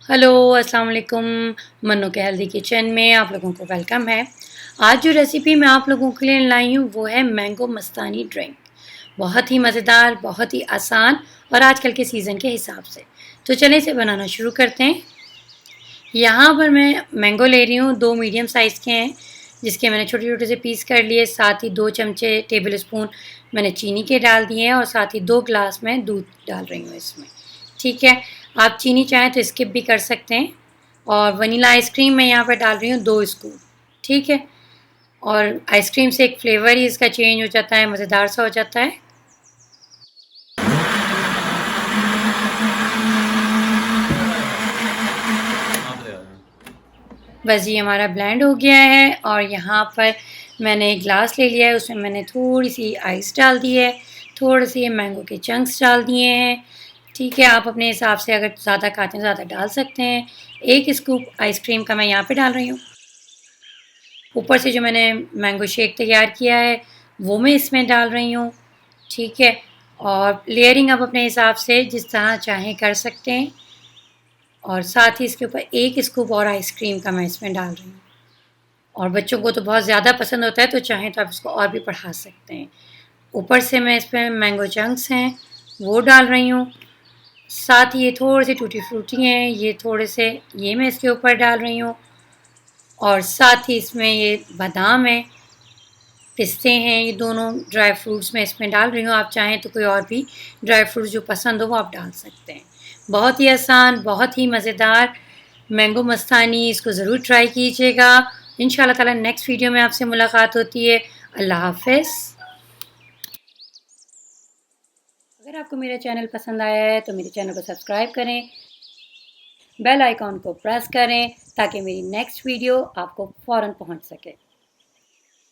Hello अस्सलाम वालेकुम। मन्नू के हेल्दी किचन में आप लोगों को वेलकम है। आज जो रेसिपी मैं आप लोगों के लिए लाई हूँ वो है मैंगो मस्तानी ड्रिंक। बहुत ही मज़ेदार, बहुत ही आसान और आजकल के सीज़न के हिसाब से। तो चलें इसे बनाना शुरू करते हैं। यहाँ पर मैं मैंगो ले रही हूँ, 2 मीडियम साइज़ के हैं जिसके मैंने छोटे छोटे से पीस कर लिए। साथ ही 2 चमचे टेबल स्पून मैंने चीनी के डाल दिए हैं और साथ ही 2 ग्लास में दूध डाल रही हूँ इसमें। ठीक है, आप चीनी चाहें तो स्किप भी कर सकते हैं। और वनीला आइसक्रीम मैं यहाँ पर डाल रही हूँ 2 स्कूप। ठीक है, और आइसक्रीम से एक फ्लेवर ही इसका चेंज हो जाता है, मज़ेदार सा हो जाता है। बस ये हमारा ब्लेंड हो गया है और यहाँ पर मैंने एक ग्लास ले लिया है, उसमें मैंने थोड़ी सी आइस डाल दी है, थोड़े से मैंगो के चंक्स डाल दिए हैं। ठीक है, आप अपने हिसाब से अगर ज़्यादा खाते हैं ज़्यादा डाल सकते हैं। 1 स्कूप आइसक्रीम का मैं यहाँ पे डाल रही हूँ। ऊपर से जो मैंने मैंगो शेक तैयार किया है वो मैं इसमें डाल रही हूँ। ठीक है, और लेयरिंग आप अपने हिसाब से जिस तरह चाहें कर सकते हैं। और साथ ही इसके ऊपर 1 स्कूप और आइसक्रीम का मैं इसमें डाल रही हूँ। और बच्चों को तो बहुत ज़्यादा पसंद होता है तो चाहें तो आप इसको और भी बढ़ा सकते हैं। ऊपर से मैं इसमें मैंगो चंक्स हैं वो डाल रही हूँ। साथ ही ये थोड़े से टूटी फ्रूटी हैं, ये थोड़े से ये मैं इसके ऊपर डाल रही हूँ। और साथ ही इसमें ये बादाम है, पिस्ते हैं, ये दोनों ड्राई फ्रूट्स मैं इसमें डाल रही हूँ। आप चाहें तो कोई और भी ड्राई फ्रूट्स जो पसंद हो वो आप डाल सकते हैं। बहुत ही आसान, बहुत ही मज़ेदार मैंगो मस्तानी, इसको ज़रूर ट्राई कीजिएगा। इंशाल्लाह ताला नेक्स्ट वीडियो में आपसे मुलाकात होती है। अल्लाह हाफ़िज़। अगर आपको मेरा चैनल पसंद आया है तो मेरे चैनल को सब्सक्राइब करें, बेल आइकॉन को प्रेस करें ताकि मेरी नेक्स्ट वीडियो आपको फ़ौरन पहुंच सके।